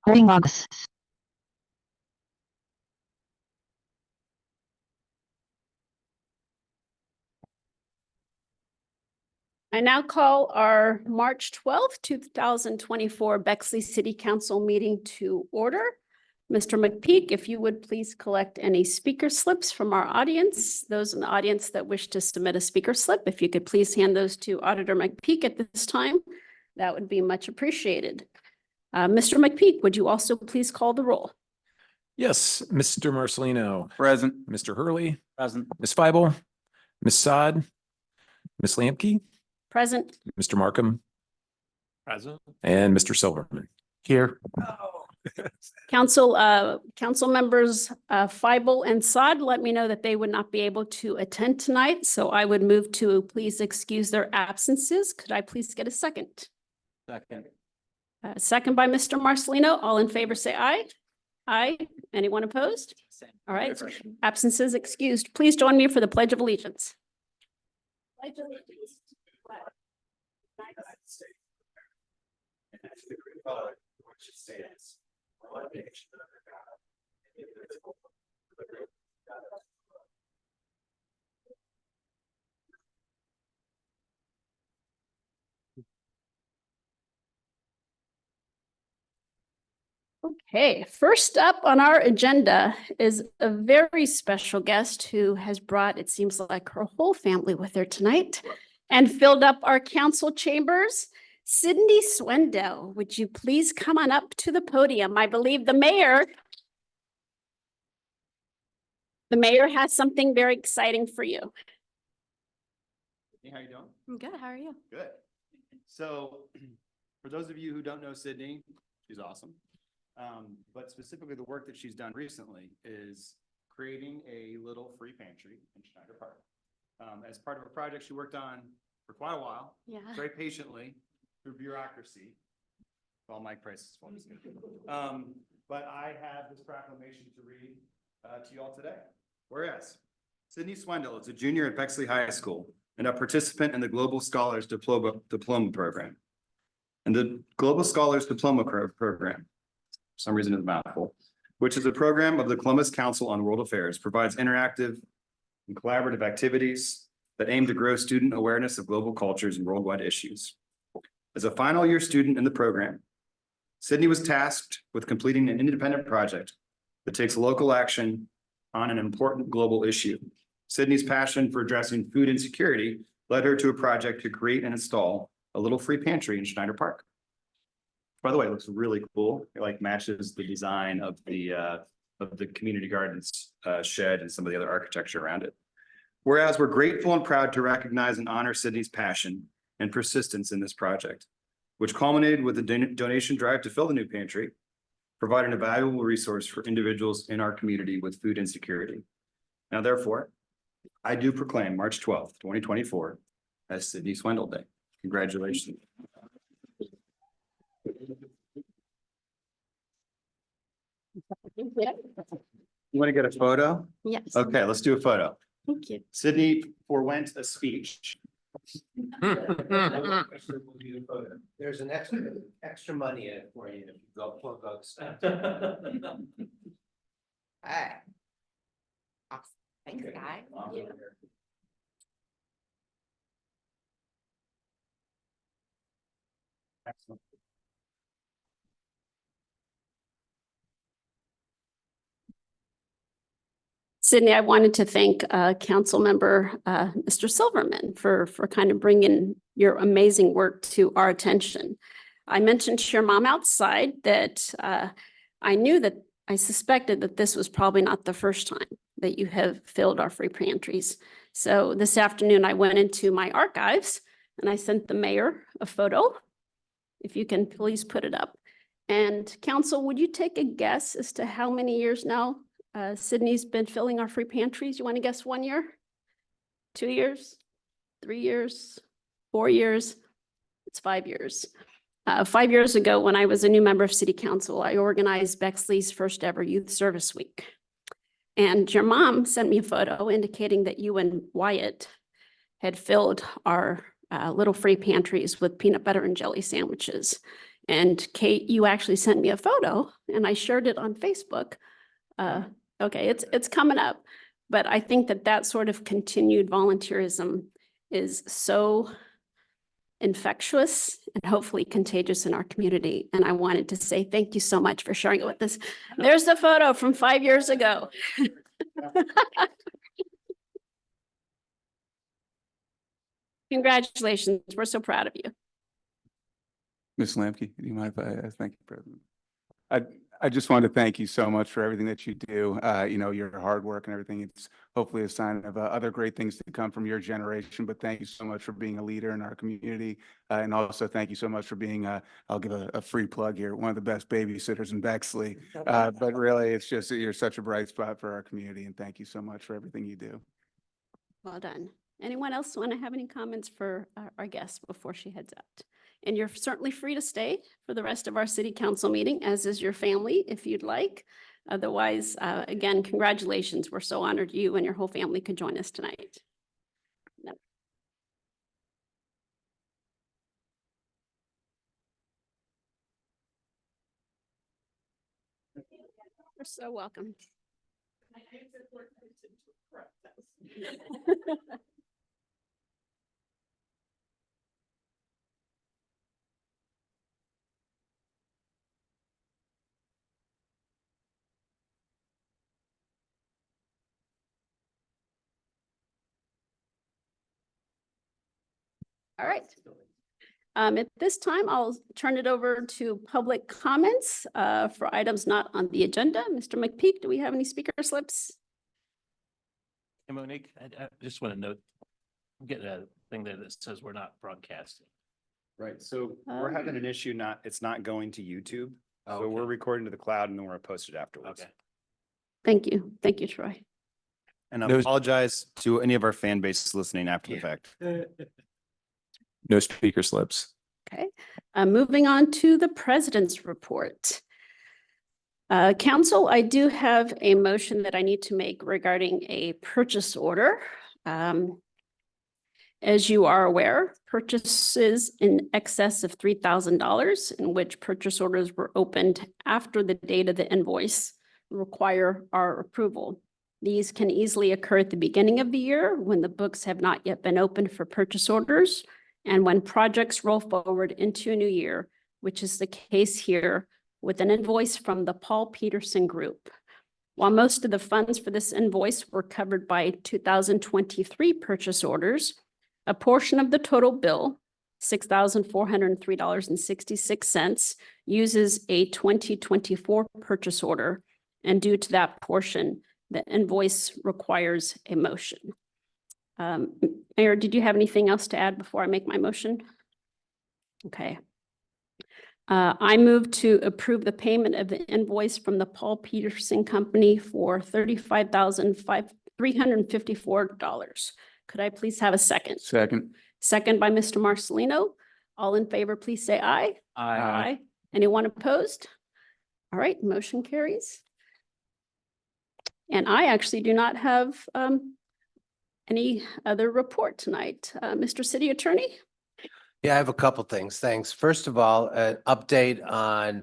Ringbox. I now call our March 12th, 2024 Bexley City Council meeting to order. Mr. McPeak, if you would please collect any speaker slips from our audience. Those in the audience that wish to submit a speaker slip, if you could please hand those to Auditor McPeak at this time, that would be much appreciated. Mr. McPeak, would you also please call the roll? Yes, Mr. Marcelino. Present. Mr. Hurley. Present. Ms. Feibel. Ms. Sod. Ms. Lampke. Present. Mr. Markham. Present. And Mr. Silverman. Here. Council members Feibel and Sod let me know that they would not be able to attend tonight, so I would move to please excuse their absences. Could I please get a second? Second. Second by Mr. Marcelino. All in favor, say aye. Aye. Anyone opposed? All right. Absences excused. Please join me for the Pledge of Allegiance. Pledge of Allegiance. Okay, first up on our agenda is a very special guest who has brought, it seems like, her whole family with her tonight and filled up our council chambers. Sydney Swendell, would you please come on up to the podium? I believe the mayor has something very exciting for you. Hey, how you doing? I'm good. How are you? Good. So for those of you who don't know Sydney, she's awesome. But specifically the work that she's done recently is creating a little free pantry in Schneider Park. As part of a project she worked on for quite a while, Yeah. very patiently through bureaucracy. All Mike Price's fault. But I have this proclamation to read to you all today. Whereas Sydney Swendell is a junior at Bexley High School and a participant in the Global Scholars Diploma Program. And the Global Scholars Diploma Program, for some reason it's a mouthful, which is a program of the Columbus Council on World Affairs, provides interactive and collaborative activities that aim to grow student awareness of global cultures and worldwide issues. As a final year student in the program, Sydney was tasked with completing an independent project that takes local action on an important global issue. Sydney's passion for addressing food insecurity led her to a project to create and install a little free pantry in Schneider Park. By the way, it looks really cool. It like matches the design of the community gardens shed and some of the other architecture around it. Whereas we're grateful and proud to recognize and honor Sydney's passion and persistence in this project, which culminated with a donation drive to fill the new pantry, providing a valuable resource for individuals in our community with food insecurity. Now, therefore, I do proclaim March 12th, 2024 as Sydney Swendell Day. Congratulations. Yeah. You want to get a photo? Yes. Okay, let's do a photo. Thank you. Sydney forewent a speech. There's an extra money in it for you if you go for votes. Hey. Awesome. Thanks, guy. Excellent. Sydney, I wanted to thank Council Member Mr. Silverman for kind of bringing your amazing work to our attention. I mentioned to your mom outside that I suspected that this was probably not the first time that you have filled our free pantries. So this afternoon, I went into my archives and I sent the mayor a photo. If you can please put it up. And Council, would you take a guess as to how many years now Sydney's been filling our free pantries? You want to guess 1 year? 2 years? 3 years? 4 years? It's 5 years. 5 years ago, when I was a new member of City Council, I organized Bexley's first ever Youth Service Week. And your mom sent me a photo indicating that you and Wyatt had filled our little free pantries with peanut butter and jelly sandwiches. And Kate, you actually sent me a photo and I shared it on Facebook. Okay, it's coming up. But I think that that sort of continued volunteerism is so infectious and hopefully contagious in our community. And I wanted to say thank you so much for sharing it with us. There's the photo from 5 years ago. Congratulations. We're so proud of you. Ms. Lamke, do you mind if I thank you, President? I just wanted to thank you so much for everything that you do. You know, your hard work and everything. It's hopefully a sign of other great things to come from your generation. But thank you so much for being a leader in our community. And also thank you so much for being, I'll give a free plug here, one of the best babysitters in Bexley. But really, it's just that you're such a bright spot for our community. And thank you so much for everything you do. Well done. Anyone else want to have any comments for our guest before she heads out? And you're certainly free to stay for the rest of our city council meeting, as is your family, if you'd like. Otherwise, again, congratulations. We're so honored you and your whole family could join us tonight. No. You're so welcome. All right. At this time, I'll turn it over to public comments for items not on the agenda. Mr. McPeak, do we have any speaker slips? Hey, Monique, I just want to note, I'm getting a thing there that says we're not broadcasting. Right, so we're having an issue, it's not going to YouTube. Oh, So we're okay. recording to the cloud and then we're posted afterwards. Okay. Thank you. Thank you, Troy. And I No- apologize to any of our fan base listening after the fact. No speaker slips. Okay, moving on to the president's report. Council, I do have a motion that I need to make regarding a purchase order. As you are aware, purchases in excess of $3,000 in which purchase orders were opened after the date of the invoice require our approval. These can easily occur at the beginning of the year when the books have not yet been opened for purchase orders and when projects roll forward into a new year, which is the case here with an invoice from the Paul Peterson Group. While most of the funds for this invoice were covered by 2023 purchase orders, a portion of the total bill, $6,403.66, uses a 2024 purchase order. And due to that portion, the invoice requires a motion. Mayor, did you have anything else to add before I make my motion? Okay. I move to approve the payment of the invoice from the Paul Peterson Company for $35,354. Could I please have a second? Second. Second by Mr. Marcelino. All in favor, please say aye. Aye. Anyone opposed? All right, motion carries. And I actually do not have any other report tonight. Mr. City Attorney? Yeah, I have a couple things. Thanks. First of all, an update on,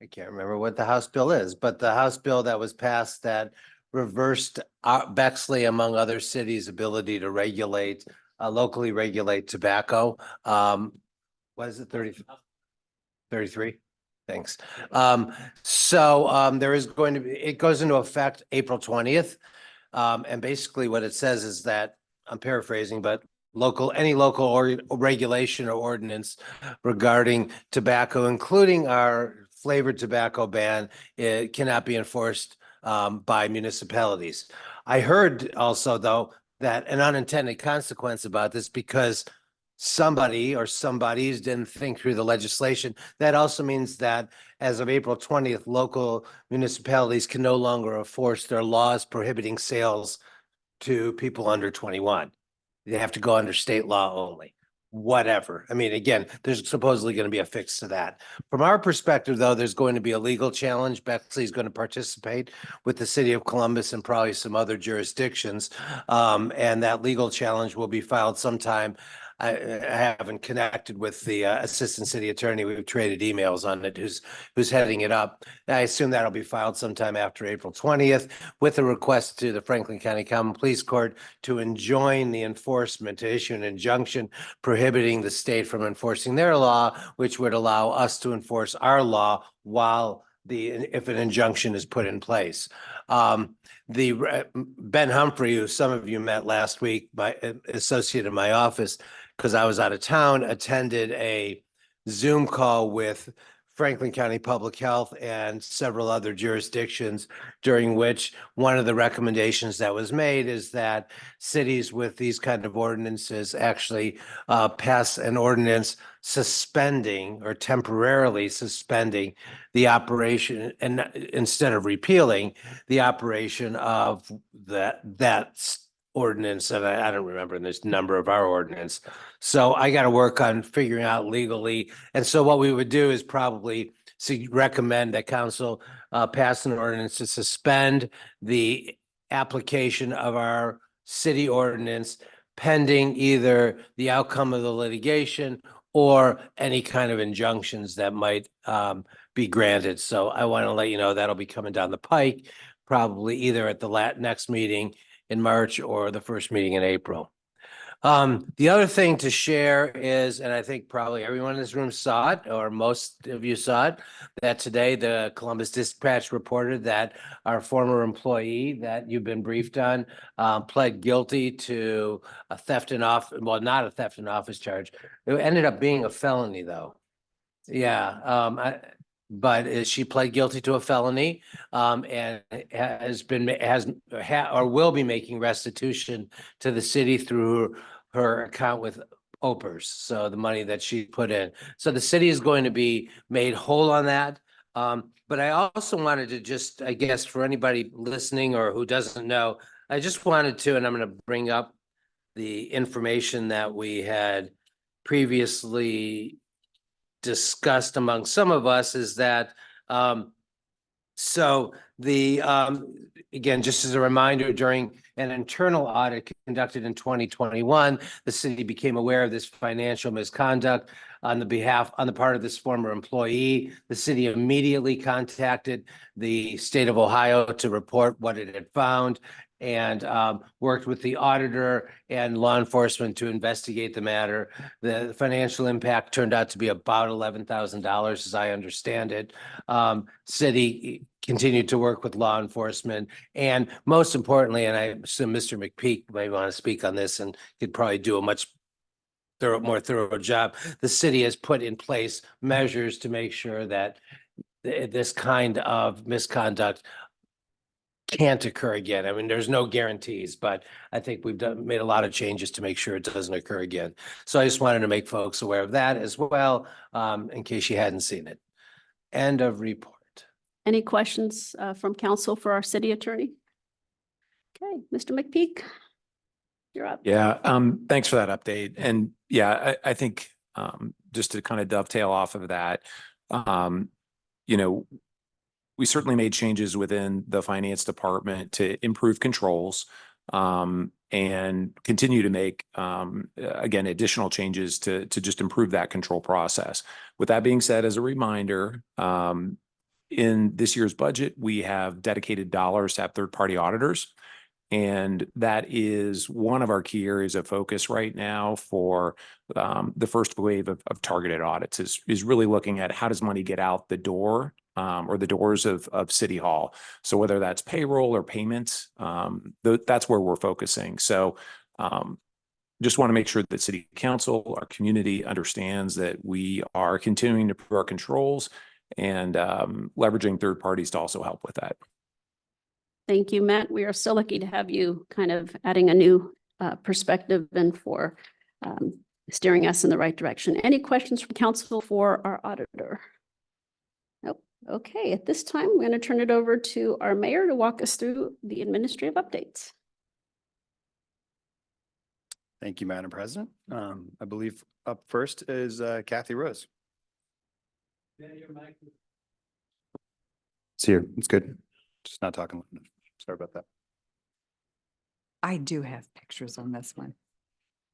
I can't remember what the House bill is, but the House bill that was passed that reversed Bexley, among other cities' ability to regulate, locally regulate tobacco. What is it, 33? Thanks. There is going to be, it goes into effect April 20th. And basically what it says is that, I'm paraphrasing, but any local or regulation or ordinance regarding tobacco, including our flavored tobacco ban, it cannot be enforced by municipalities. I heard also, though, that an unintended consequence about this, because somebody or somebodies didn't think through the legislation, that also means that as of April 20th, local municipalities can no longer enforce their laws prohibiting sales to people under 21. They have to go under state law only, whatever. I mean, again, there's supposedly going to be a fix to that. From our perspective, though, there's going to be a legal challenge. Bexley is going to participate with the city of Columbus and probably some other jurisdictions. And that legal challenge will be filed sometime I haven't connected with the Assistant City Attorney. We've traded emails on it, who's heading it up. I assume that'll be filed sometime after April 20th with a request to the Franklin County Common Police Court to enjoin the enforcement, to issue an injunction prohibiting the state from enforcing their law, which would allow us to enforce our law while if an injunction is put in place. Ben Humphrey, who some of you met last week, my associate in my office, because I was out of town, attended a Zoom call with Franklin County Public Health and several other jurisdictions, during which one of the recommendations that was made is that cities with these kind of ordinances actually pass an ordinance suspending or temporarily suspending the operation, and instead of repealing the operation of that ordinance. And I don't remember this number of our ordinance. So I got to work on figuring out legally. And so what we would do is probably recommend that council pass an ordinance to suspend the application of our city ordinance pending either the outcome of the litigation or any kind of injunctions that might be granted. So I want to let you know that'll be coming down the pike, probably either at the next meeting in March or the first meeting in April. The other thing to share is, and I think probably everyone in this room saw it, or most of you saw it, that today the Columbus Dispatch reported that our former employee that you've been briefed on pled guilty to a theft in office, well, not a theft in office charge. It ended up being a felony, though. Yeah, but she pled guilty to a felony and or will be making restitution to the city through her account with OPERS, so the money that she put in. So the city is going to be made whole on that. But I also wanted to just, I guess, for anybody listening or who doesn't know, I just wanted to, and I'm going to bring up the information that we had previously discussed among some of us, is that so the again, just as a reminder, during an internal audit conducted in 2021, the city became aware of this financial misconduct on the part of this former employee. The city immediately contacted the state of Ohio to report what it had found, and worked with the auditor and law enforcement to investigate the matter. The financial impact turned out to be about $11,000, as I understand it. City continued to work with law enforcement, and most importantly, and I assume Mr. McPeak may want to speak on this and could probably do a much more thorough job. The city has put in place measures to make sure that this kind of misconduct can't occur again. I mean, there's no guarantees, but I think we've made a lot of changes to make sure it doesn't occur again. So I just wanted to make folks aware of that as well, in case you hadn't seen it. End of report. Any questions from council for our city attorney? Okay, Mr. McPeak, you're up. Yeah, thanks for that update. And yeah, I think just to kind of dovetail off of that, you know, we certainly made changes within the finance department to improve controls and continue to make, again, additional changes to just improve that control process. With that being said, as a reminder, in this year's budget, we have dedicated dollars to have third-party auditors. And that is one of our key areas of focus right now for the first wave of targeted audits is really looking at how does money get out the door or the doors of City Hall. So whether that's payroll or payments, that's where we're focusing. So just want to make sure that City Council, our community understands that we are continuing to improve our controls and leveraging third parties to also help with that. Thank you, Matt. We are so lucky to have you kind of adding a new perspective and for steering us in the right direction. Any questions from council for our auditor? Nope. Okay, at this time, we're going to turn it over to our mayor to walk us through the administrative updates. Thank you, Madam President. I believe up first is Kathy Rose. It's here. It's good. Just not talking loud enough. Sorry about that. I do have pictures on this one.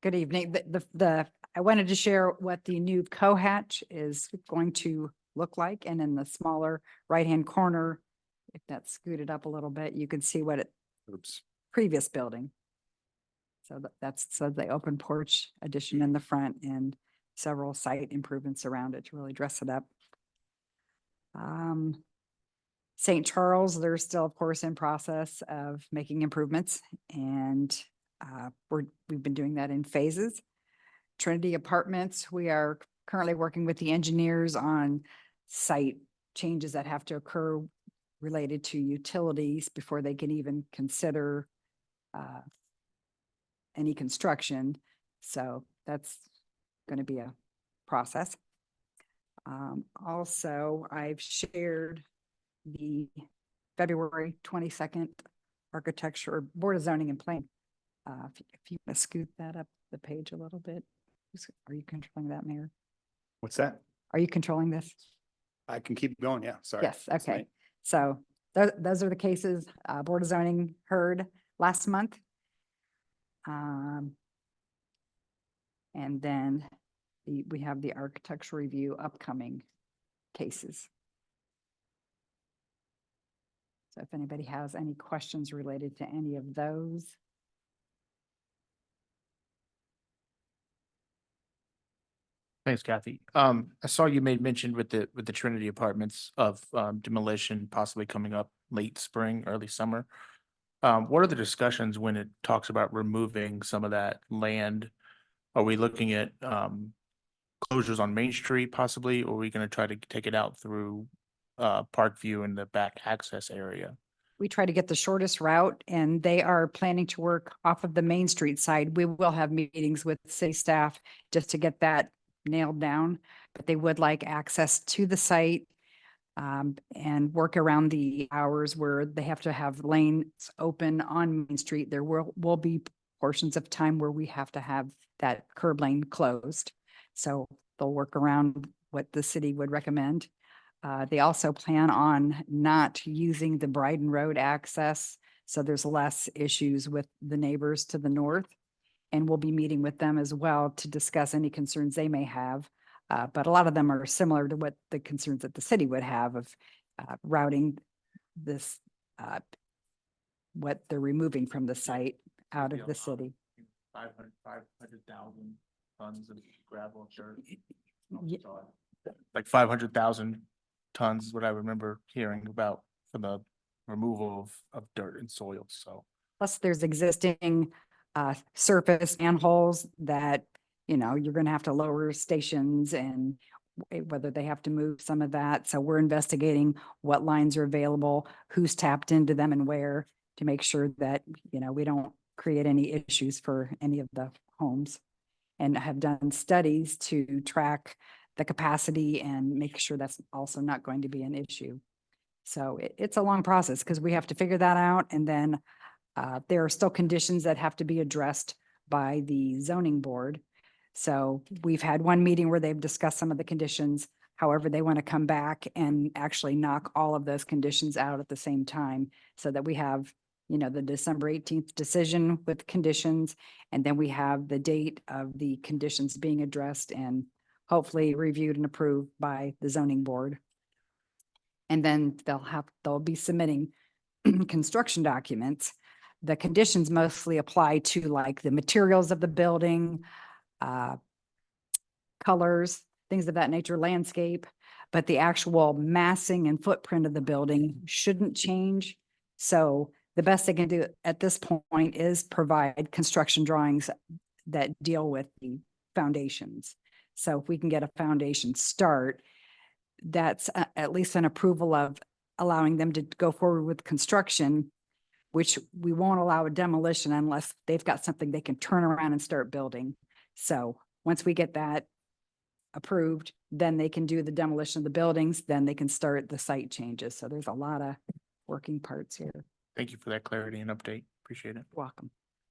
Good evening. I wanted to share what the new co-hatch is going to look like. And in the smaller right-hand corner, if that's scooted up a little bit, you can see what it, Oops. previous building. So so the open porch addition in the front and several site improvements around it to really dress it up. St. Charles, they're still, of course, in process of making improvements, and we've been doing that in phases. Trinity Apartments, we are currently working with the engineers on site changes that have to occur related to utilities before they can even consider any construction. So that's going to be a process. Also, I've shared the February 22nd Architecture Board of Zoning and Planning. If you want to scoot that up the page a little bit. Are you controlling that, Mayor? What's that? Are you controlling this? I can keep going. Yeah, sorry. Yes, That's okay. me. So those are the cases Board of Zoning heard last month. And then we have the architectural review upcoming cases. So if anybody has any questions related to any of those. Thanks, Kathy. I saw you made mention with the Trinity Apartments of demolition possibly coming up late spring, early summer. What are the discussions when it talks about removing some of that land? Are we looking at closures on Main Street possibly, or are we gonna try to take it out through Parkview and the back access area? We try to get the shortest route, and they are planning to work off of the Main Street side. We will have meetings with city staff just to get that nailed down, but they would like access to the site and work around the hours where they have to have lanes open on Main Street. There will be portions of time where we have to have that curb lane closed. So they'll work around what the city would recommend. They also plan on not using the Bryden Road access, so there's less issues with the neighbors to the north. And we'll be meeting with them as well to discuss any concerns they may have. But a lot of them are similar to what the concerns that the city would have of routing this, what they're removing from the site out of the city. 500,000 tons of gravel dirt. Ye- Like 500,000 tons is what I remember hearing about for the removal of dirt and soil, so. Plus, there's existing surface manholes that, you're gonna have to lower stations and whether they have to move some of that. So we're investigating what lines are available, who's tapped into them and where to make sure that, we don't create any issues for any of the homes. And have done studies to track the capacity and make sure that's also not going to be an issue. So it's a long process because we have to figure that out. And then there are still conditions that have to be addressed by the zoning board. So we've had one meeting where they've discussed some of the conditions. However, they want to come back and actually knock all of those conditions out at the same time so that we have, the December 18th decision with conditions. And then we have the date of the conditions being addressed and hopefully reviewed and approved by the zoning board. And then they'll be submitting construction documents. The conditions mostly apply to like the materials of the building, colors, things of that nature, landscape, but the actual massing and footprint of the building shouldn't change. So the best they can do at this point is provide construction drawings that deal with the foundations. So if we can get a foundation start, that's at least an approval of allowing them to go forward with construction, which we won't allow a demolition unless they've got something they can turn around and start building. So once we get that approved, then they can do the demolition of the buildings, then they can start the site changes. So there's a lot of working parts here. Thank you for that clarity and update. Appreciate it. Welcome.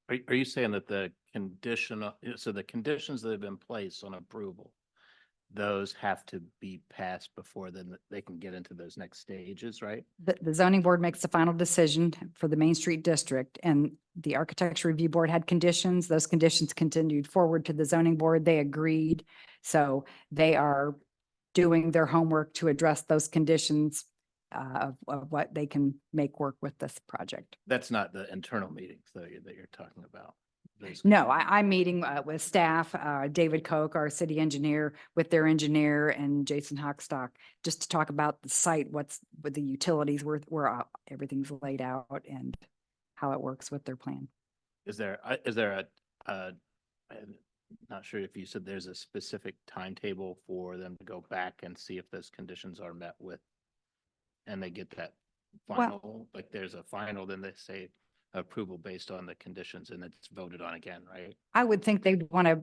Are you saying that the so the conditions that have been placed on approval, those have to be passed before then they can get into those next stages, right? The zoning board makes the final decision for the Main Street district, and the architecture review board had conditions. Those conditions continued forward to the zoning board. They agreed. So they are doing their homework to address those conditions of what they can make work with this project. That's not the internal meetings that you're talking about. Those- No, I'm meeting with staff, David Koch, our city engineer, with their engineer, and Jason Hockstock, just to talk about the site, what's with the utilities, where everything's laid out and how it works with their plan. Is there I'm not sure if you said there's a specific timetable for them to go back and see if those conditions are met with, and they get that final, like there's a final, then they say approval based on the conditions and it's voted on again, right? I would think they'd want to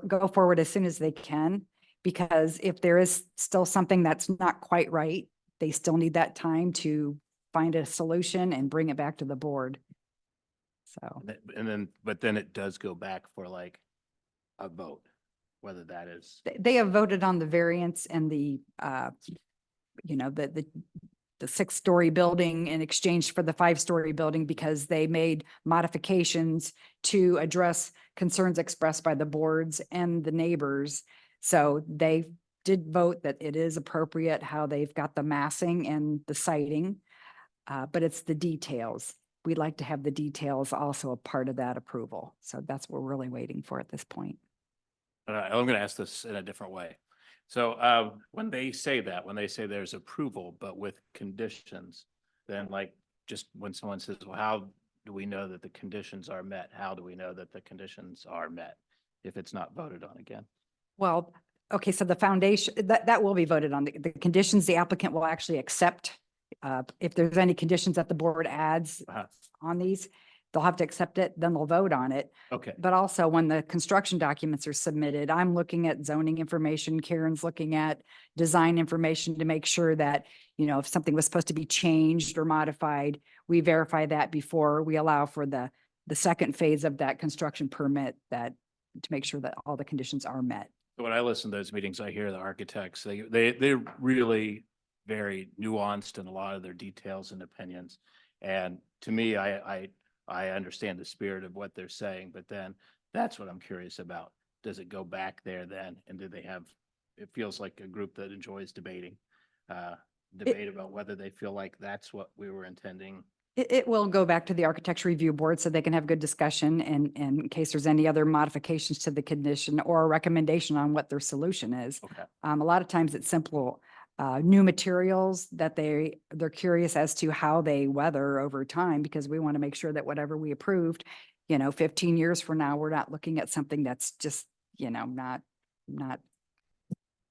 go forward as soon as they can, because if there is still something that's not quite right, they still need that time to find a solution and bring it back to the board. So, But then it does go back for like a vote, whether that is. they have voted on the variance and the, the 6-story building in exchange for the 5-story building, because they made modifications to address concerns expressed by the boards and the neighbors. So they did vote that it is appropriate how they've got the massing and the siding, but it's the details. We'd like to have the details also a part of that approval. So that's what we're really waiting for at this point. I'm going to ask this in a different way. So when they say there's approval, but with conditions, then like just when someone says, well, how do we know that the conditions are met? How do we know that the conditions are met if it's not voted on again? Well, okay, so the foundation, that will be voted on. The conditions, the applicant will actually accept. If there's any conditions that the board adds on these, they'll have to accept it, then they'll vote on it. Okay. But also when the construction documents are submitted, I'm looking at zoning information, Karen's looking at design information to make sure that, if something was supposed to be changed or modified, we verify that before we allow for the second phase of that construction permit, that to make sure that all the conditions are met. So when I listen to those meetings, I hear the architects, they're really very nuanced in a lot of their details and opinions. And to me, I understand the spirit of what they're saying, but then that's what I'm curious about. Does it go back there then? And do they have, it feels like a group that enjoys debating, debate about whether they feel like that's what we were intending. It will go back to the architecture review board so they can have good discussion, and in case there's any other modifications to the condition or a recommendation on what their solution is. Okay. A lot of times it's simple, new materials that they're curious as to how they weather over time, because we want to make sure that whatever we approved, 15 years from now, we're not looking at something that's just, not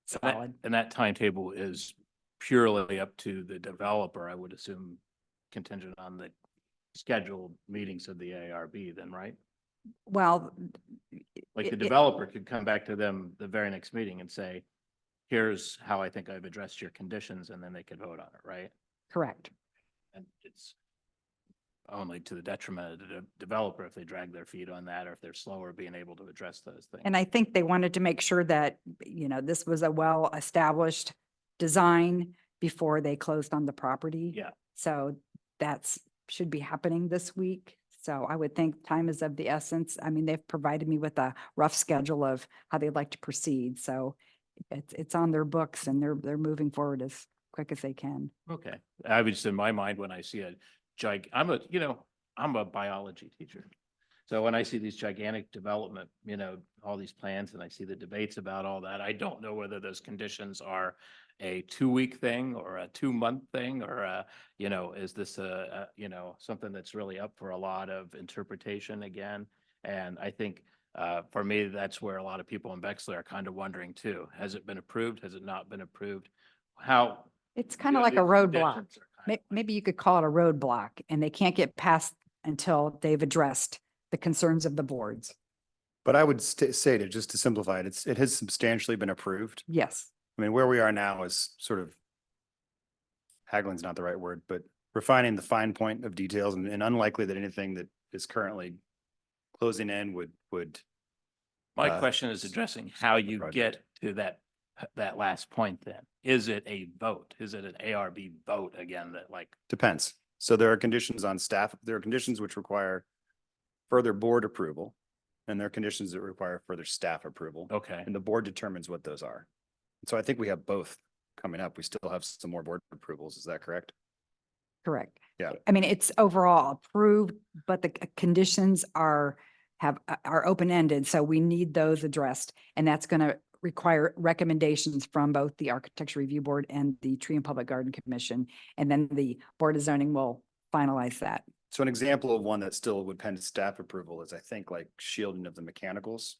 solid. And that timetable is purely up to the developer, I would assume, contingent on the scheduled meetings of the ARB then, right? Well, Like the it- developer could come back to them the very next meeting and say, here's how I think I've addressed your conditions, and then they could vote on it, right? correct. And it's only to the detriment of the developer if they drag their feet on that, or if they're slower being able to address those things. And I think they wanted to make sure that, this was a well-established design before they closed on the property. Yeah. So that's, should be happening this week. So I would think time is of the essence. I mean, they've provided me with a rough schedule of how they'd like to proceed. So it's on their books, and they're moving forward as quick as they can. Okay, I was just in my mind when I see I'm a biology teacher. So when I see these gigantic development, all these plans, and I see the debates about all that, I don't know whether those conditions are a 2-week thing or a 2-month thing, or is this something that's really up for a lot of interpretation again? And I think for me, that's where a lot of people in Bexley are kind of wondering too. Has it been approved? Has it not been approved? How? It's kind of like a roadblock. Maybe you could call it a roadblock, and they can't get past until they've addressed the concerns of the boards. But I would say just to simplify it, it has substantially been approved. Yes. I mean, where we are now is sort of, haggling's not the right word, but refining the fine point of details, and unlikely that anything that is currently closing in would. My question is addressing how stop the you project. get to that last point then. Is it a vote? Is it an ARB vote again that like? Depends. So there are conditions on staff, there are conditions which require further board approval. And there are conditions that require further staff approval. Okay. And the board determines what those are. So I think we have both coming up. We still have some more board approvals. Is that correct? Correct. Yeah. I mean, it's overall approved, but the conditions are open-ended, so we need those addressed. And that's going to require recommendations from both the Architecture Review Board and the Tree and Public Garden Commission. And then the Board of Zoning will finalize that. So an example of one that still would pending staff approval is, I think, like shielding of the mechanicals.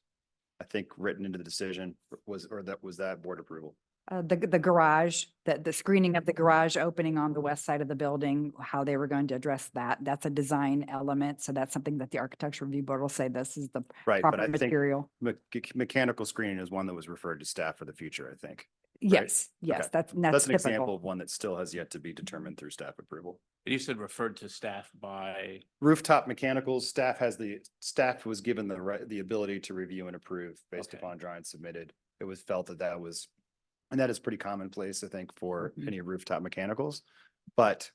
I think written into the decision was that board approval. The garage, the screening of the garage opening on the west side of the building, how they were going to address that. That's a design element. So that's something that the Architecture Review Board will say, this is the Right, but proper I think material. mechanical screening is one that was referred to staff for the future, I think. Yes, yes, Okay. that's That's an example typical. of one that still has yet to be determined through staff approval. You said referred to staff by, Rooftop mechanicals, staff was given the ability to review and approve based Okay. upon drawings submitted. It was felt that was, and that is pretty commonplace, I think, for any rooftop mechanicals. But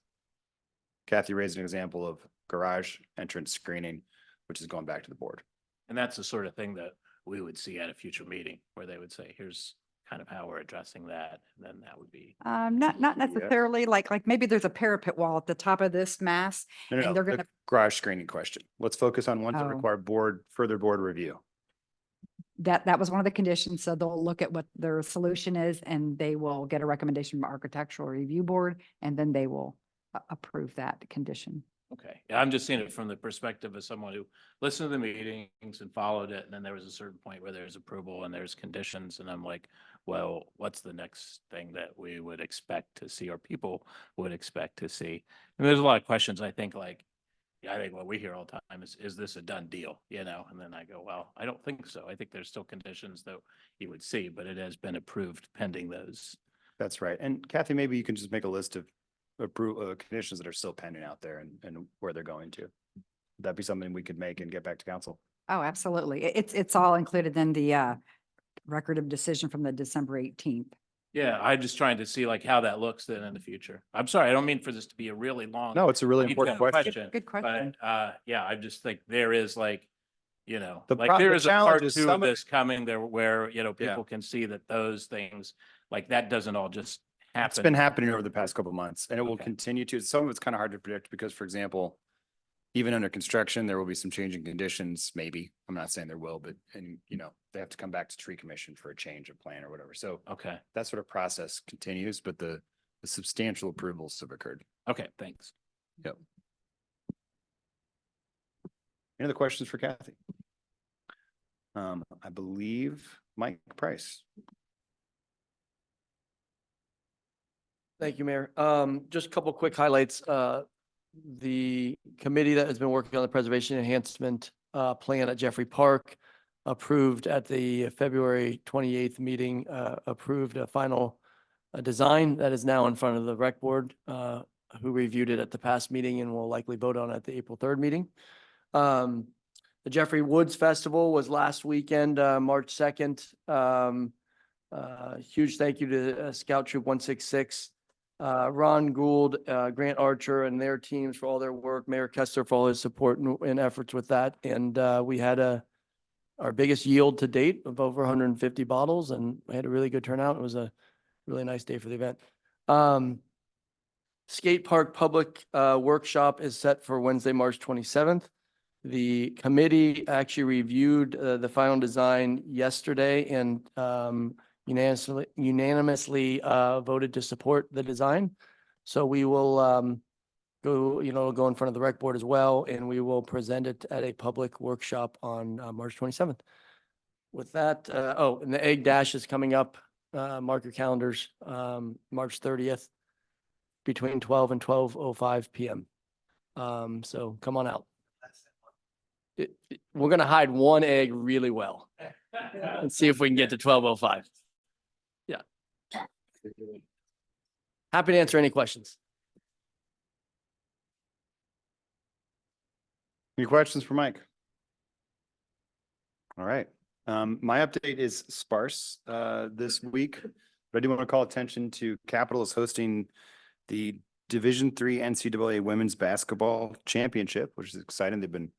Kathy raised an example of garage entrance screening, which is going back to the board. and that's the sort of thing that we would see at a future meeting where they would say, here's kind of how we're addressing that. And then that would be, Not necessarily like maybe there's a parapet wall at the top of this mass. No, And no, they're the gonna- garage screening question. Let's focus on ones that Oh. require further board review. That was one of the conditions. So they'll look at what their solution is and they will get a recommendation from Architectural Review Board and then they will approve that condition. okay. Yeah, I'm just seeing it from the perspective of someone who listened to the meetings and followed it. And then there was a certain point where there's approval and there's conditions. And I'm like, well, what's the next thing that we would expect to see or people would expect to see? And there's a lot of questions, I think, like, I think what we hear all the time is this a done deal, you know? And then I go, well, I don't think so. I think there's still conditions that you would see, but it has been approved pending those. That's right. And Kathy, maybe you can just make a list of conditions that are still pending out there and where they're going to. Would that be something we could make and get back to council? Oh, absolutely. It's all included in the record of decision from the December 18th. Yeah, I'm just trying to see like how that looks then in the future. I'm sorry, I don't mean for this to be a really long. No, it's a really detailed important question. Good question. But, yeah, I just think there is like, you know, The like pro- there the is a challenge part is two of some of this coming there where, you know, Yeah. people can see that those things, like that doesn't all just It's happen. been happening over the past couple of months and it will Okay. continue to. Some of it's kind of hard to predict because, for example, even under construction, there will be some changing conditions, maybe. I'm not saying there will, but, and you know, they have to come back to tree commission for a change of plan or whatever. So Okay, that sort of process continues, but the substantial approvals have occurred. okay, thanks. Any other questions for Kathy? I believe Mike Price. Thank you, Mayor. Just a couple quick highlights. The committee that has been working on the preservation enhancement plan at Jeffrey Park approved at the February 28th meeting, approved a final design that is now in front of the rec board, who reviewed it at the past meeting and will likely vote on it at the April 3rd meeting. The Jeffrey Woods Festival was last weekend, March 2nd. Huge thank you to Scout Troop 166. Ron Gould, Grant Archer and their teams for all their work, Mayor Kester for all his support and efforts with that. And we had our biggest yield to date of over 150 bottles and we had a really good turnout. It was a really nice day for the event. Skate Park Public Workshop is set for Wednesday, March 27th. The committee actually reviewed the final design yesterday and unanimously voted to support the design. So we will go in front of the rec board as well, and we will present it at a public workshop on March 27th. With that, and the Egg Dash is coming up. Mark your calendars, March 30th between 12 and 12:05 p.m. So come on out. We're gonna hide one egg really well and see if we can get to 12:05. Yeah. Happy to answer any questions. Any questions for Mike? All right. My update is sparse this week, but I do want to call attention to Capitol is hosting the Division III NCAA Women's Basketball Championship, which is exciting. They've been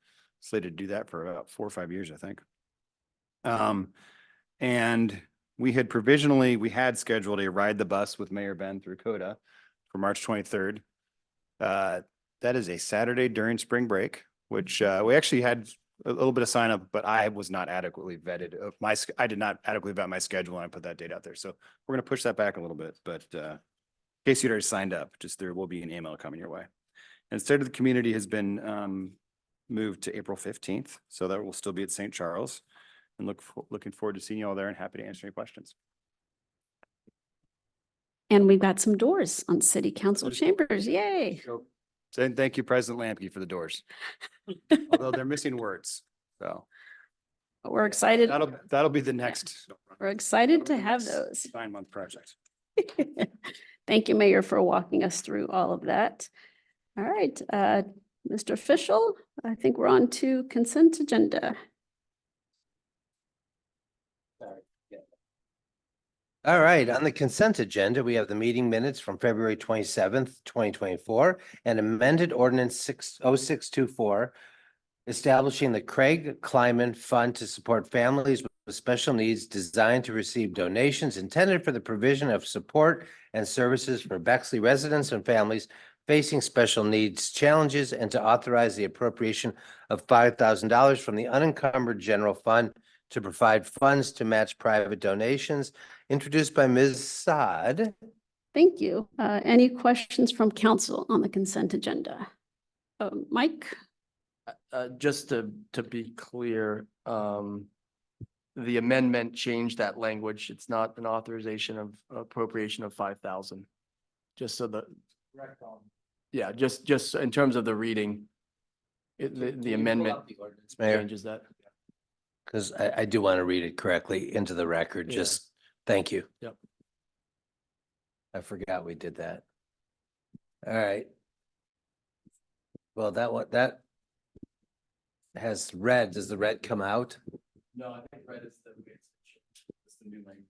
slated to do that for about 4 or 5 years, I think. And we had scheduled a ride the bus with Mayor Ben through CODA for March 23rd. That is a Saturday during spring break, which we actually had a little bit of sign up, but I was not adequately vetted. I did not adequately vet my schedule when I put that date out there. So we're going to push that back a little bit, but in case you'd already signed up, just there will be an email coming your way. And State of the Community has been moved to April 15th. So that will still be at St. Charles. And looking forward to seeing you all there and happy to answer any questions. And we've got some doors on city council chambers. Yay. So thank you, President Lamke, for the doors. Although they're missing words. So We're excited. that'll be the next We're excited to have those. 9-month project. Thank you, Mayor, for walking us through all of that. All right, Mr. Official, I think we're on to consent agenda. All right, on the consent agenda, we have the meeting minutes from February 27th, 2024, and amended ordinance 0624, establishing the Craig Kleiman Fund to support families with special needs designed to receive donations intended for the provision of support and services for Bexley residents and families facing special needs challenges, and to authorize the appropriation of $5,000 from the unencumbered general fund to provide funds to match private donations, introduced by Ms. Saad. Thank you. Any questions from council on the consent agenda? Mike? Just to be clear, the amendment changed that language. It's not an authorization of appropriation of 5,000. Just so the. Yeah, just in terms of the reading, the amendment Mayor, changes that. because I do want to read it correctly into the record. Yeah. Just thank you. Yep. I forgot we did that. All right. Well, that has red. Does the red come out? No, I think red is the new language.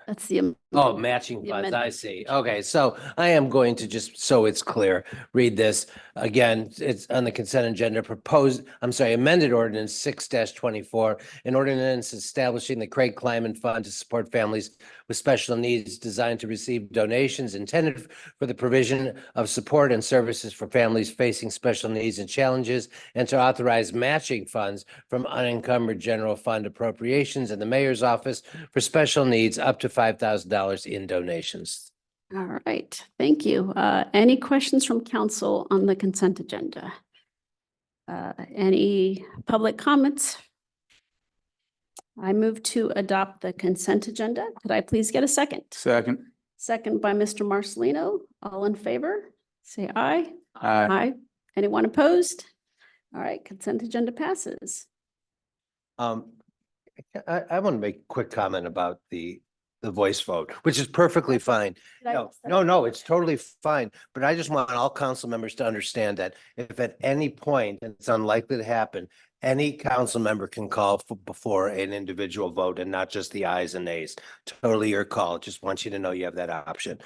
That's the. Oh, matching The funds, I amendment. see. Okay, so I am going to, just so it's clear, read this. Again, it's on the consent agenda, amended ordinance 6-24, an ordinance establishing the Craig Kleiman Fund to support families with special needs designed to receive donations intended for the provision of support and services for families facing special needs and challenges, and to authorize matching funds from unencumbered general fund appropriations in the mayor's office for special needs up to $5,000 in donations. All right, thank you. Any questions from council on the consent agenda? Any public comments? I move to adopt the consent agenda. Could I please get a second? Second. Second by Mr. Marcelino. All in favor? Say aye. Aye. Aye. Anyone opposed? All right, consent agenda passes. I want to make a quick comment about the voice vote, which is perfectly fine. No, it's totally fine. But I just want all council members to understand that if at any point, and it's unlikely to happen, any council member can call before an individual vote and not just the ayes and nays. Totally your call. Just want you to know you have that option.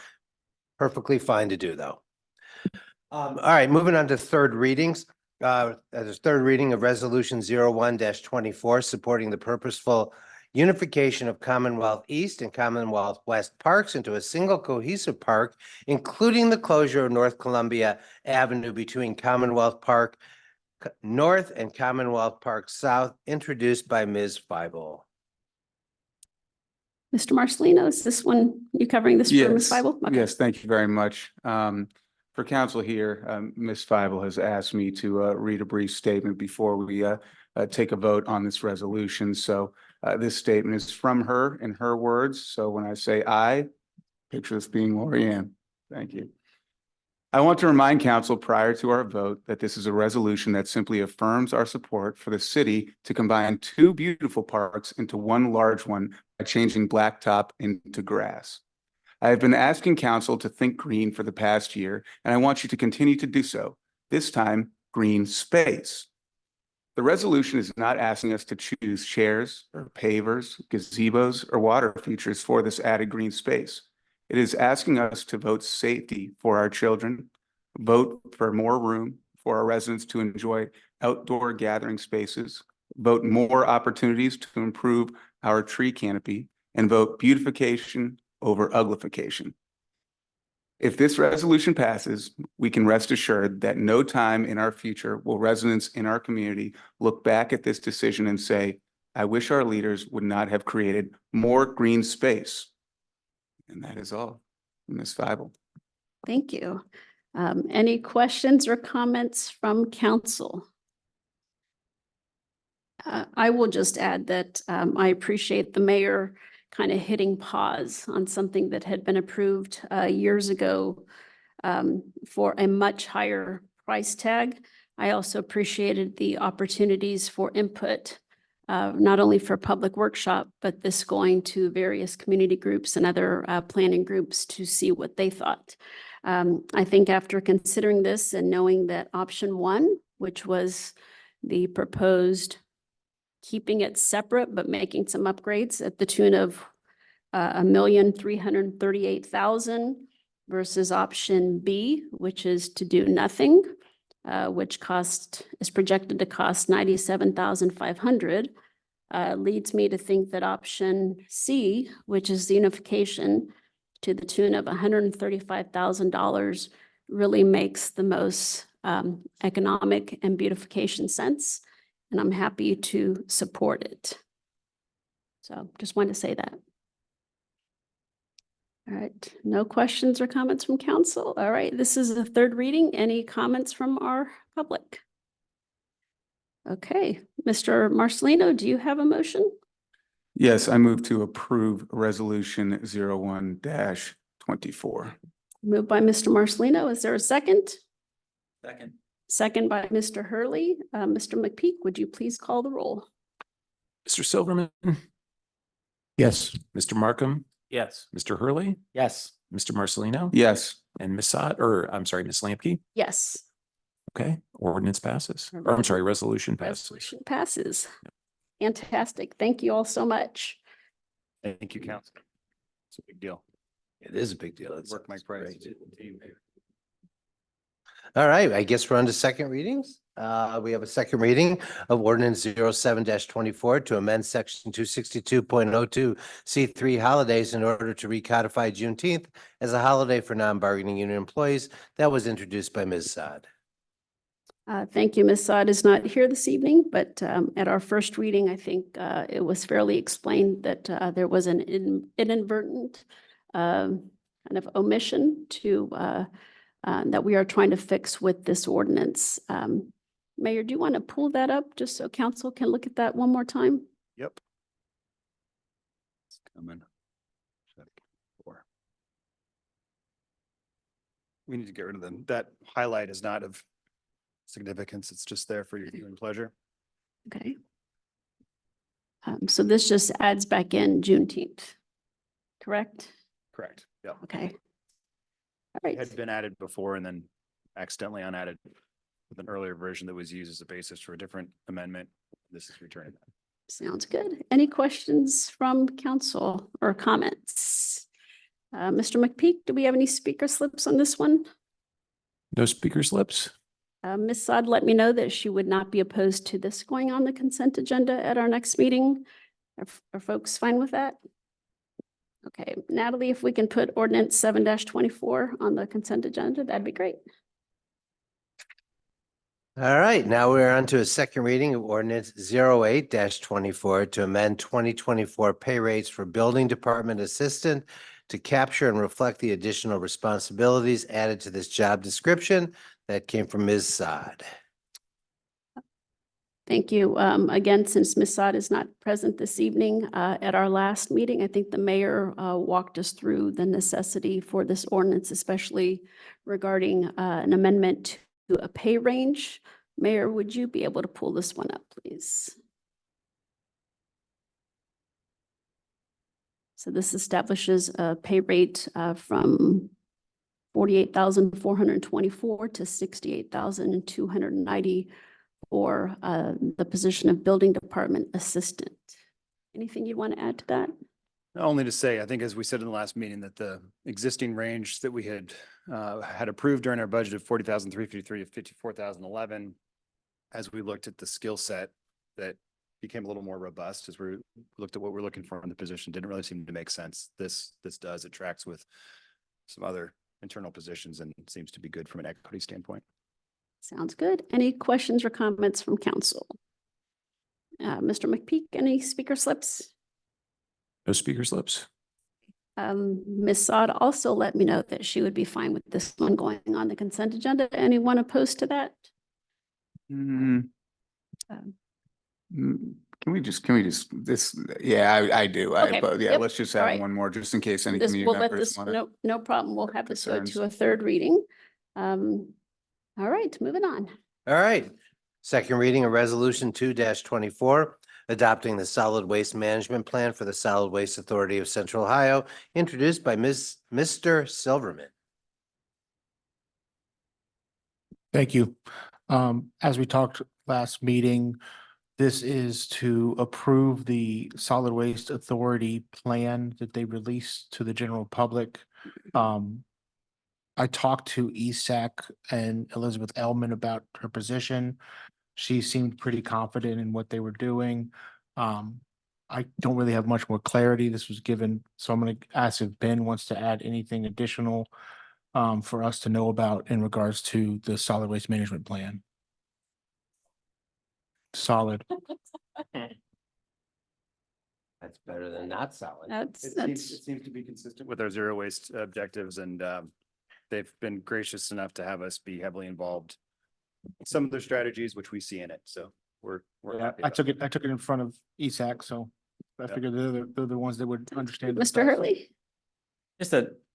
Perfectly fine to do, though. All right, moving on to third readings. There's third reading of resolution 01-24, supporting the purposeful unification of Commonwealth East and Commonwealth West parks into a single cohesive park, including the closure of North Columbia Avenue between Commonwealth Park North and Commonwealth Park South, introduced by Ms. Feibel. Mr. Marcelino, is this one, you covering this for Ms. Feibel? Okay. Yes, thank you very much. For council here, Ms. Feibel has asked me to read a brief statement before we take a vote on this resolution. So this statement is from her in her words. So when I say I, picture this being Lorianne. Thank you. I want to remind council prior to our vote that this is a resolution that simply affirms our support for the city to combine two beautiful parks into one large one by changing blacktop into grass. I have been asking council to think green for the past year, and I want you to continue to do so, this time green space. The resolution is not asking us to choose chairs or pavers, gazebos, or water features for this added green space. It is asking us to vote safety for our children, vote for more room for our residents to enjoy outdoor gathering spaces, vote more opportunities to improve our tree canopy, and vote beautification over uglification. If this resolution passes, we can rest assured that no time in our future will residents in our community look back at this decision and say, I wish our leaders would not have created more green space. And that is all, Ms. Feibel. Thank you. Any questions or comments from council? I will just add that I appreciate the mayor kind of hitting pause on something that had been approved years ago for a much higher price tag. I also appreciated the opportunities for input, not only for public workshop, but this going to various community groups and other planning groups to see what they thought. I think after considering this and knowing that option one, which was the proposed keeping it separate, but making some upgrades at the tune of $1,338,000 versus option B, which is to do nothing, which is projected to cost $97,500, leads me to think that option C, which is the unification to the tune of $135,000, really makes the most economic and beautification sense. And I'm happy to support it. So just wanted to say that. All right, no questions or comments from council. All right, this is the third reading. Any comments from our public? Okay, Mr. Marcelino, do you have a motion? Yes, I move to approve resolution 01-24. Moved by Mr. Marcelino. Is there a second? Second. Second by Mr. Hurley. Mr. McPeak, would you please call the roll? Mr. Silverman, Yes. Mr. Markham, Yes. Mr. Hurley, Yes. Mr. Marcelino. Yes. And Ms. Ms. Lampke. Yes. Okay, ordinance passes. Or I'm sorry, resolution passes. Resolution passes. Fantastic. Thank you all so much. Thank you, council. It's a big deal. It is a big deal. Work Mike Price. All right, I guess we're on to second readings. We have a second reading of ordinance 07-24 to amend section 262.02 C3 holidays in order to recodify Juneteenth as a holiday for non-bargaining unit employees. That was introduced by Ms. Saad. Thank you. Ms. Saad is not here this evening, but at our first reading, I think it was fairly explained that there was an inadvertent kind of omission to that we are trying to fix with this ordinance. Mayor, do you want to pull that up just so council can look at that one more time? Yep. It's coming. Four. We need to get rid of them. That highlight is not of significance. It's just there for your viewing pleasure. Okay. So this just adds back in Juneteenth, correct? Correct. Yep. Okay. All It right. had been added before and then accidentally unadded with an earlier version that was used as a basis for a different amendment. This is returning that. Sounds good. Any questions from council or comments? Mr. McPeak, do we have any speaker slips on this one? No speaker slips? Ms. Saad let me know that she would not be opposed to this going on the consent agenda at our next meeting. Are folks fine with that? Okay, Natalie, if we can put ordinance 7-24 on the consent agenda, that'd be great. All right, now we're on to a second reading of ordinance 08-24 to amend 2024 pay rates for building department assistant to capture and reflect the additional responsibilities added to this job description. That came from Ms. Saad. Thank you. Again, since Ms. Saad is not present this evening, at our last meeting, I think the mayor walked us through the necessity for this ordinance, especially regarding an amendment to a pay range. Mayor, would you be able to pull this one up, please? So this establishes a pay rate from $48,424 to $68,290 for the position of building department assistant. Anything you want to add to that? Only to say, I think as we said in the last meeting, that the existing range that we had approved during our budget of 40,353 to 54,011 as we looked at the skill set that became a little more robust as we looked at what we're looking for in the position, didn't really seem to make sense. This does, it tracks with some other internal positions and seems to be good from an equity standpoint. Sounds good. Any questions or comments from council? Mr. McPeak, any speaker slips? No speaker slips. Ms. Sod also let me know that she would be fine with this one going on the consent agenda. Anyone opposed to that? Mm, Um, Can we just, this, yeah, I do. Okay, But yeah, yep, let's just all have right. one more, just in case any This, community we'll let members this, want to. no problem. We'll have this go concerns. to a third reading. All right, moving on. All right. Second reading of Resolution 2-24, adopting the solid waste management plan for the Solid Waste Authority of Central Ohio, introduced by Mr. Silverman. Thank you. As we talked last meeting, this is to approve the Solid Waste Authority plan that they released to the general public. I talked to ESAC and Elizabeth Elman about her position. She seemed pretty confident in what they were doing. I don't really have much more clarity. This was given, so I'm going to ask if Ben wants to add anything additional for us to know about in regards to the solid waste management plan. Solid. That's better than not solid. That's, It that's, seems to be consistent with our zero waste objectives and they've been gracious enough to have us be heavily involved in some of their strategies, which we see in it. So we're Yeah, happy I about took it in front of ESAC, so I Yeah. figured they're the ones that would understand. it Mr. best. Hurley. Just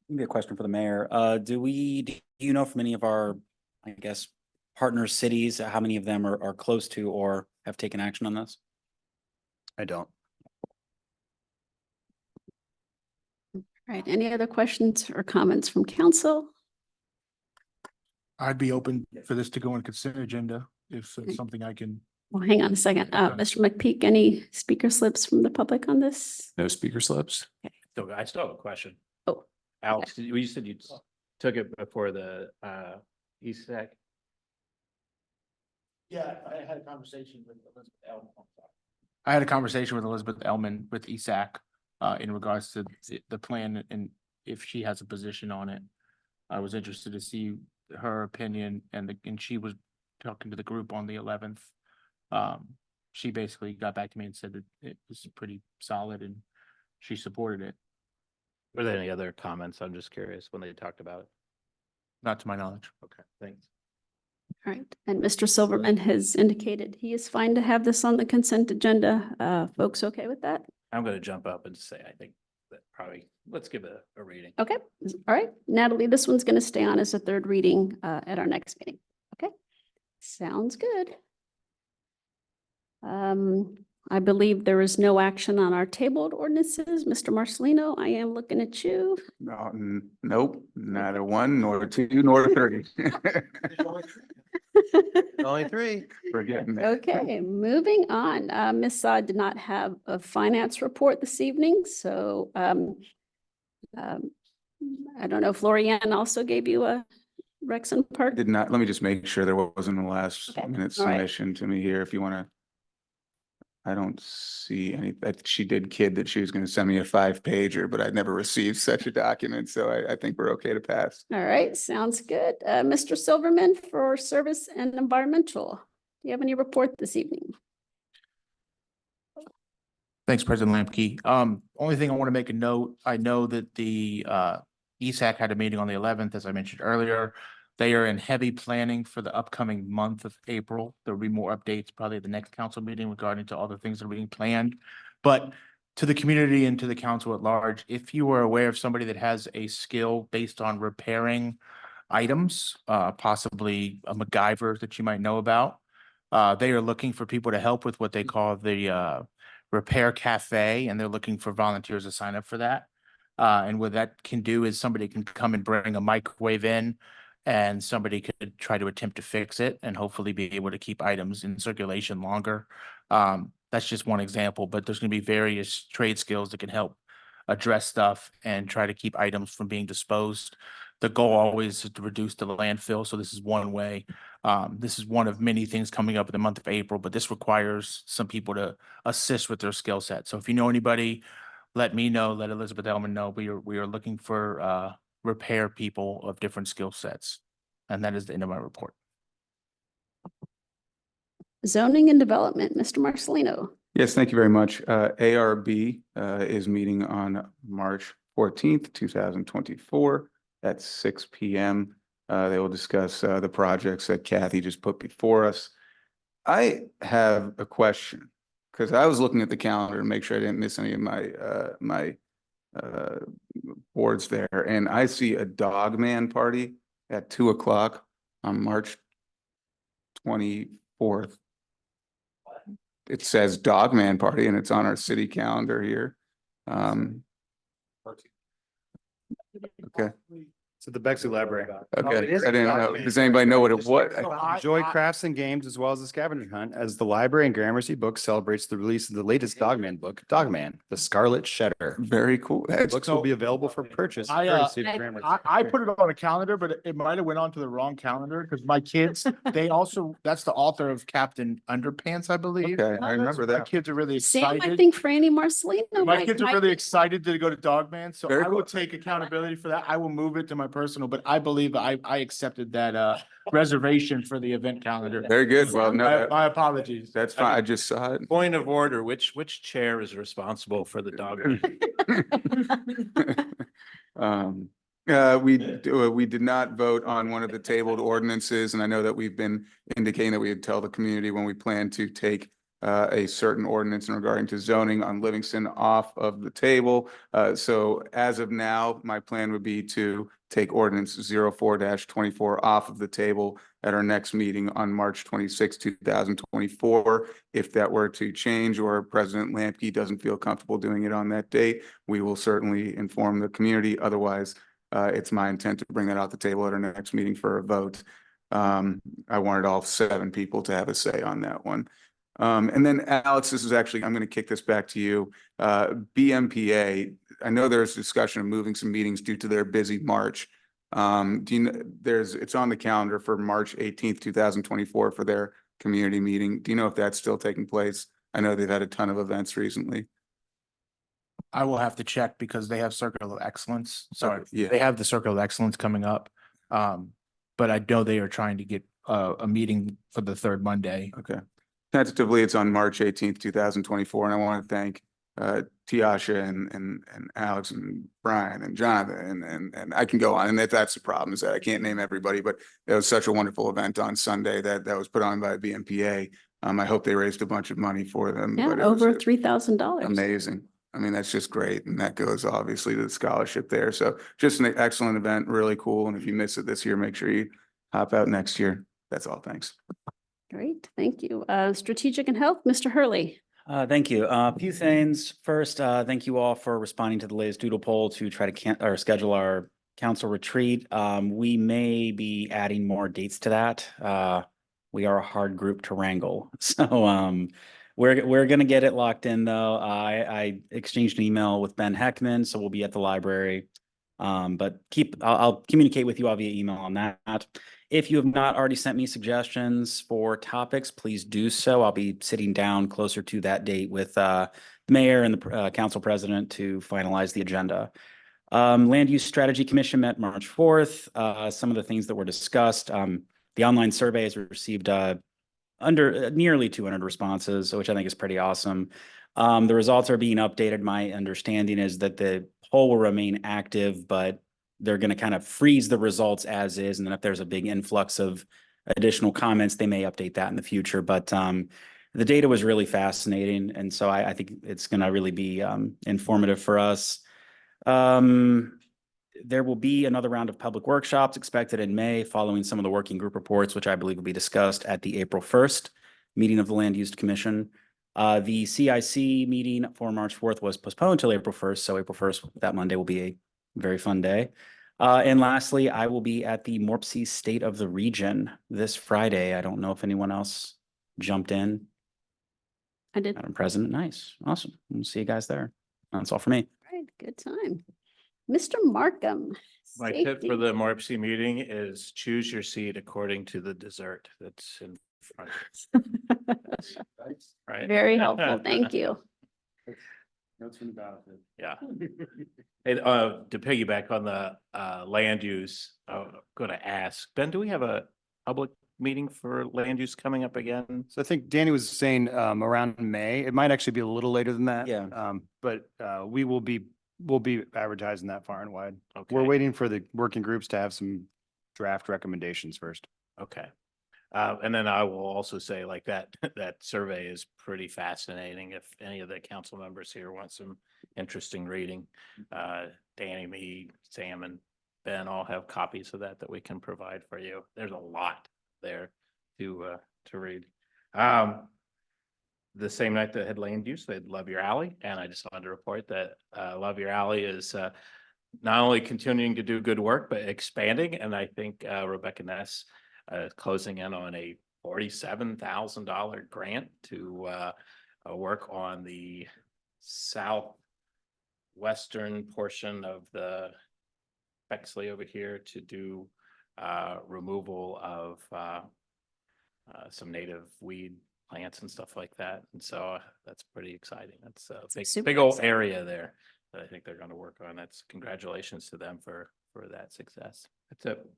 maybe a question for the mayor. Do you know from any of our, I guess, partner cities, how many of them are close to or have taken action on this? I don't. All right, any other questions or comments from council? I'd be open for this to go on consent agenda if Okay. it's something I can. Well, hang on a second. Mr. McPeak, any speaker slips from the public on this? No speaker slips. So I still have a question. Oh, Alex, you said you took it before the ESAC. Yeah, I had a conversation with Elizabeth Elman. I had a conversation with Elizabeth Elman with ESAC in regards to the plan and if she has a position on it. I was interested to see her opinion and she was talking to the group on the 11th. She basically got back to me and said that it was pretty solid and she supported it, Were there any other comments? I'm just curious when they talked about it. not to my knowledge. Okay, thanks. all right. And Mr. Silverman has indicated he is fine to have this on the consent agenda. Folks okay with that? I'm gonna jump up and say, I think that probably, let's give it a reading. Okay, all right. Natalie, this one's going to stay on as a third reading at our next meeting. Okay, sounds good. I believe there is no action on our tabled ordinances. Mr. Marcelino, I am looking at you. No, nope, neither one, nor two, nor three. Only three. Forgetting that. Okay, moving on. Ms. Saad did not have a finance report this evening, so I don't know if Lorianne also gave you a Rexon Park. Did not, let me just make sure there wasn't a last Okay, minute all right. submission to me here if you want to. I don't see any, she did kid that she was going to send me a 5-pager, but I'd never received such a document. So I think we're okay to pass. All right, sounds good. Mr. Silverman for Service and Environmental. Do you have any report this evening? Thanks, President Lamke. Only thing I want to make a note, I know that the ESAC had a meeting on the 11th, as I mentioned earlier. They are in heavy planning for the upcoming month of April. There'll be more updates probably at the next council meeting regarding to all the things that are being planned. But to the community and to the council at large, if you are aware of somebody that has a skill based on repairing items, possibly a MacGyver that you might know about, they are looking for people to help with what they call the Repair Cafe, and they're looking for volunteers to sign up for that. And what that can do is somebody can come and bring a microwave in and somebody could try to attempt to fix it and hopefully be able to keep items in circulation longer. That's just one example, but there's going to be various trade skills that can help address stuff and try to keep items from being disposed. the goal always is to reduce the landfill. So this is one way. This is one of many things coming up in the month of April, but this requires some people to assist with their skill set. So if you know anybody, let me know, let Elizabeth Elman know. We are looking for repair people of different skill sets. And that is the end of my report. Zoning and Development, Mr. Marcelino. Yes, thank you very much. ARB is meeting on March 14th, 2024 at 6 p.m. They will discuss the projects that Kathy just put before us. I have a question because I was looking at the calendar to make sure I didn't miss any of my boards there, and I see a Dog Man party at 2 o'clock on March 24th. It says Dog Man Party and it's on our city calendar here. Okay, So the Bexley Library. okay. it is I didn't know. Dog Man. Does anybody know what it was? Enjoy crafts and games as well as the scavenger hunt as the library and Gramercy Books celebrates the release of the latest Dogman book, Dogman, The Scarlet Shedder. Very cool. That's Books will be available for purchase. I, courtesy of Gramercy. I put it on a calendar, but it might have went on to the wrong calendar because my kids, they also, that's the author of Captain Underpants, I believe. Okay, I remember My that. kids are really Sam, I excited. think Franny Marcelino. My kids are really excited to go to Dogman, so Very I will cool. take accountability for that. I will move it to my personal, but I believe I accepted that reservation for the event calendar. Very good. Well, no, My apologies. that's fine. I just saw it. Point of order, which chair is responsible for the dog? We did not vote on one of the tabled ordinances, and I know that we've been indicating that we would tell the community when we plan to take a certain ordinance in regarding to zoning on Livingston off of the table. So as of now, my plan would be to take ordinance 04-24 off of the table at our next meeting on March 26, 2024. If that were to change or President Lampke doesn't feel comfortable doing it on that date, we will certainly inform the community. Otherwise, it's my intent to bring that off the table at our next meeting for a vote. I wanted all 7 people to have a say on that one. And then Alex, this is actually, I'm going to kick this back to you. BMPA, I know there's discussion of moving some meetings due to their busy March. Do you know, it's on the calendar for March 18th, 2024 for their community meeting. Do you know if that's still taking place? I know they've had a ton of events recently. I will have to check because they have Circle of Excellence. Sorry, yeah. they have the Circle of Excellence coming up. But I know they are trying to get a meeting for the third Monday. Okay. Tentatively, it's on March 18th, 2024, and I want to thank Tiasha and Alex and Brian and Jonathan and I can go on. And if that's the problem is that I can't name everybody, but it was such a wonderful event on Sunday that was put on by BMPA. I hope they raised a bunch of money for them. Yeah, but it was over $3,000. amazing. I mean, that's just great. And that goes obviously to the scholarship there. So just an excellent event, really cool. And if you miss it this year, make sure you hop out next year. That's all. Thanks. Great, thank you. Strategic and Health, Mr. Hurley. Thank you. A few things. First, thank you all for responding to the latest doodle poll to try to schedule our council retreat. We may be adding more dates to that. We are a hard group to wrangle. So we're going to get it locked in though. I exchanged an email with Ben Heckman, so we'll be at the library. But I'll communicate with you all via email on that. If you have not already sent me suggestions for topics, please do so. I'll be sitting down closer to that date with the mayor and the council president to finalize the agenda. Land Use Strategy Commission met March 4th. Some of the things that were discussed, the online survey has received under nearly 200 responses, which I think is pretty awesome. The results are being updated. My understanding is that the poll will remain active, but they're going to kind of freeze the results as is. And then if there's a big influx of additional comments, they may update that in the future. But the data was really fascinating. And so I think it's going to really be informative for us. There will be another round of public workshops expected in May following some of the working group reports, which I believe will be discussed at the April 1st meeting of the Land Use Commission. The CIC meeting for March 4th was postponed till April 1st. So April 1st, that Monday will be a very fun day. And lastly, I will be at the Morpsey State of the Region this Friday. I don't know if anyone else jumped in. I did. Madam President, nice. Awesome. We'll see you guys there. That's all for me. All right, good time. Mr. Markham. My tip for Safety. the Morpsey meeting is choose your seat according to the dessert that's in front. Right? Very helpful. Thank you. Notes from the battlefield. Yeah. And to piggyback on the land use, I'm gonna ask, Ben, do we have a public meeting for land use coming up again? So I think Danny was saying around May. It might actually be a little later than that. Yeah. But we'll be advertising that far and wide. We're Okay. waiting for the working groups to have some draft recommendations first. Okay. And then I will also say like that, that survey is pretty fascinating. If any of the council members here want some interesting reading, Danny, me, Sam and Ben all have copies of that we can provide for you. There's a lot there to read. The same night that had land use, they had Love Your Alley, and I just wanted to report that Love Your Alley is not only continuing to do good work, but expanding. And I think Rebecca Ness closing in on a $47,000 grant to work on the southwestern portion of the Bexley over here to do removal of some native weed plants and stuff like that. And so that's pretty exciting. That's a super big old exciting. area there that I think they're going to work on. That's congratulations to them for that success. That's it.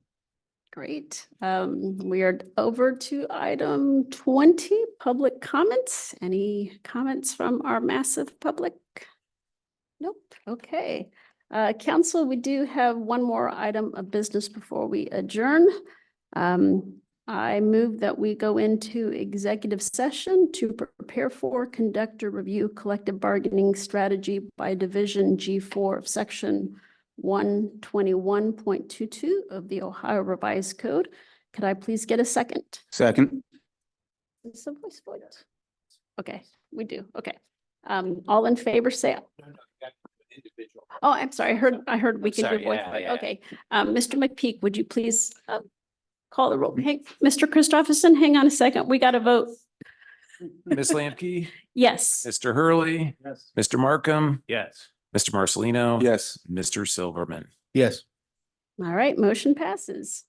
Great. We are over to item 20, public comments. Any comments from our massive public? Nope. Okay. Council, we do have one more item of business before we adjourn. I move that we go into executive session to prepare for, conduct or review collective bargaining strategy by division G4 of section 121.22 of the Ohio Revised Code. Could I please get a second? Second. Is the voice vote? Okay, we do. Okay. All in favor, say aye. Oh, I'm sorry. I heard we can do Sorry, voice yeah, vote. yeah. Okay. Mr. McPeak, would you please call the roll? Hey, Mr. Christopherson, hang on a second. We got to vote. Ms. Lamke, Yes. Mr. Hurley, Yes. Mr. Markham, Yes. Mr. Marcelino. Yes. Mr. Silverman. Yes. All right, motion passes.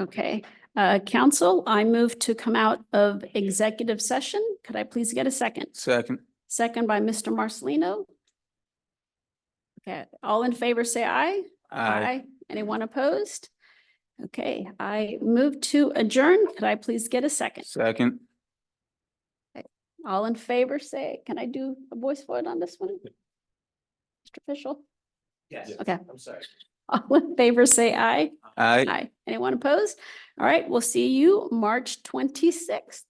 Okay, council, I move to come out of executive session. Could I please get a second? Second. Second by Mr. Marcelino. Okay, all in favor, say aye. Aye. Anyone opposed? Okay, I move to adjourn. Could I please get a second? Second. All in favor, say, can I do a voice vote on this one? Mr. Official? Yes. Okay. I'm sorry. All in favor, say aye. Aye. Aye. Anyone opposed? All right, we'll see you March 26th.